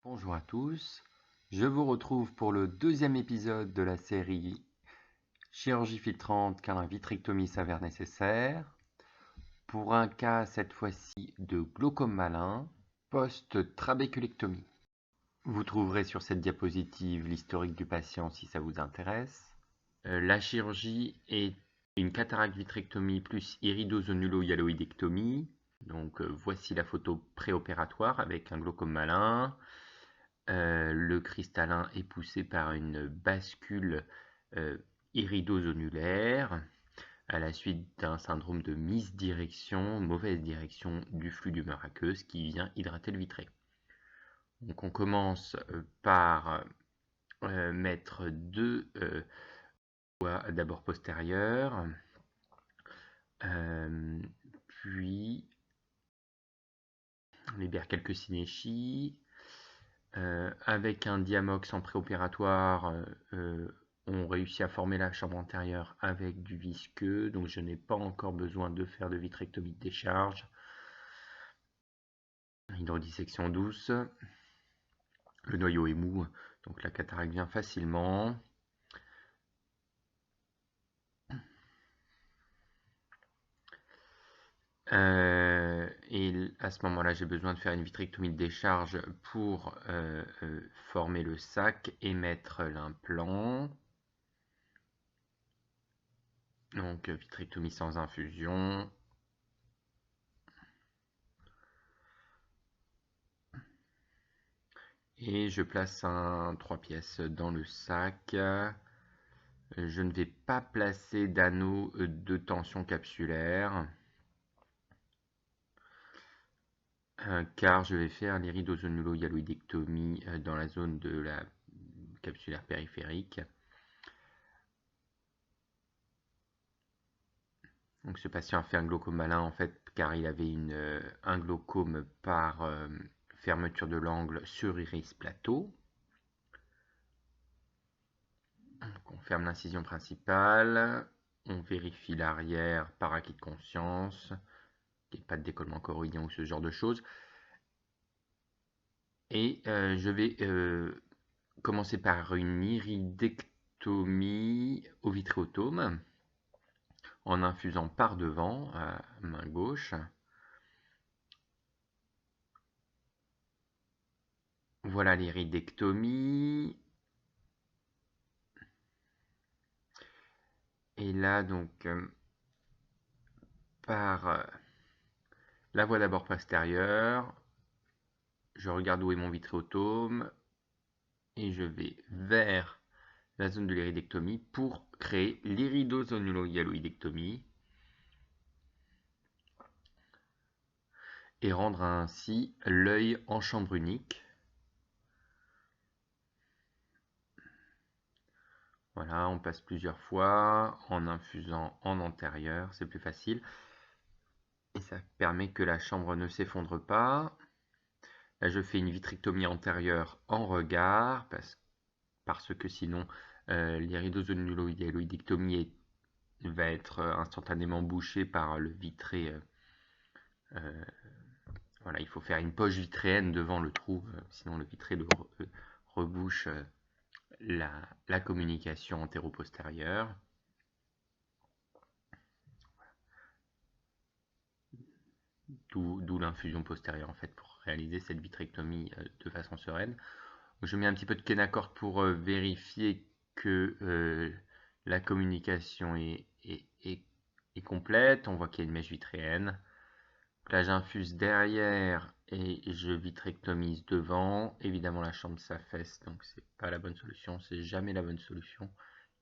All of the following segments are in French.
Bonjour à tous, je vous retrouve pour le deuxième épisode de la série Chirurgie filtrante car la vitrectomie s'avère nécessaire, pour un cas cette fois-ci de glaucome malin post-trabéculectomie. Vous trouverez sur cette diapositive l'historique du patient si ça vous intéresse. La chirurgie est une cataracte vitrectomie plus iridozonulo-hyaloïdectomie. Donc voici la photo préopératoire avec un glaucome malin. Le cristallin est poussé par une bascule iridozonulaire à la suite d'un syndrome de misdirection, mauvaise direction du flux d'humeur aqueuse qui vient hydrater le vitré. Donc on commence par mettre deux voies d'abord postérieures, puis on libère quelques synéchies. Avec un diamox en préopératoire, on réussit à former la chambre antérieure avec du visqueux, donc je n'ai pas encore besoin de faire de vitrectomie de décharge. Hydrodissection douce. Le noyau est mou, donc la cataracte vient facilement. Et à ce moment-là, j'ai besoin de faire une vitrectomie de décharge pour former le sac et mettre l'implant. Donc vitrectomie sans infusion. Et je place un 3 pièces dans le sac. Je ne vais pas placer d'anneau de tension capsulaire car je vais faire l'iridozonulo-hyaloïdectomie dans la zone de la capsulaire périphérique. Donc ce patient a fait un glaucome malin en fait car il avait un glaucome par fermeture de l'angle sur iris plateau. Donc on ferme l'incision principale, on vérifie l'arrière par acquis de conscience, qu'il n'y ait pas de décollement choroïdien ou ce genre de choses. Et je vais commencer par une iridectomie au vitréotome en infusant par devant, à main gauche. Voilà l'iridectomie. Et là, donc, par la voie d'abord postérieure, je regarde où est mon vitréotome et je vais vers la zone de l'iridectomie pour créer l'iridozonulo-hyaloïdectomie et rendre ainsi l'œil en chambre unique. Voilà, on passe plusieurs fois en infusant en antérieur, c'est plus facile. Et ça permet que la chambre ne s'effondre pas. Là, je fais une vitrectomie antérieure en regard, parce que sinon, l'iridozonulo-hyaloïdectomie va être instantanément bouchée par le vitré. Voilà, il faut faire une poche vitréenne devant le trou, sinon le vitré rebouche la communication antéro-postérieure. D'où l'infusion postérieure en fait pour réaliser cette vitrectomie de façon sereine. Je mets un petit peu de Kenacort pour vérifier que la communication est complète. On voit qu'il y a une mèche vitréenne. Là j'infuse derrière et je vitrectomise devant. Évidemment la chambre s'affaisse, donc c'est pas la bonne solution, c'est jamais la bonne solution.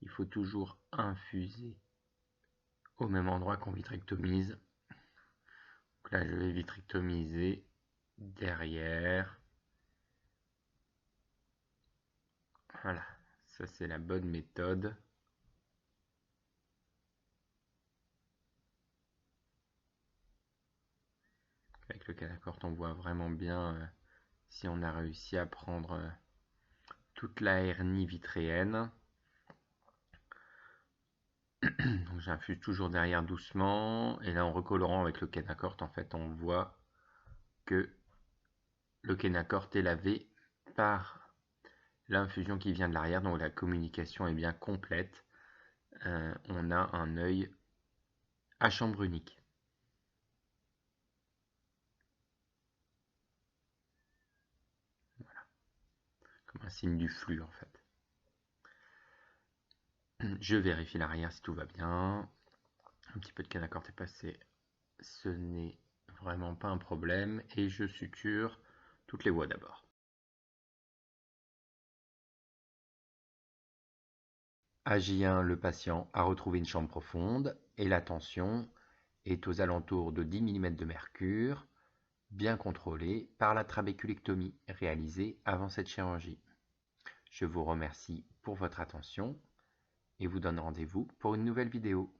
Il faut toujours infuser au même endroit qu'on vitrectomise. Donc là je vais vitrectomiser derrière. Voilà, ça c'est la bonne méthode. Avec le Kenacort on voit vraiment bien si on a réussi à prendre toute la hernie vitréenne. Donc j'infuse toujours derrière doucement et là en recolorant avec le Kenacort en fait on voit que le Kenacort est lavé par l'infusion qui vient de l'arrière, donc la communication est bien complète. On a un œil à chambre unique. Voilà, comme un signe du flux en fait. Je vérifie l'arrière si tout va bien. Un petit peu de canne à corte est passé, ce n'est vraiment pas un problème. Et je suture toutes les voies d'abord. À J1, le patient a retrouvé une chambre profonde et la tension est aux alentours de 10 mm de mercure, bien contrôlée par la trabéculectomie réalisée avant cette chirurgie. Je vous remercie pour votre attention et vous donne rendez-vous pour une nouvelle vidéo.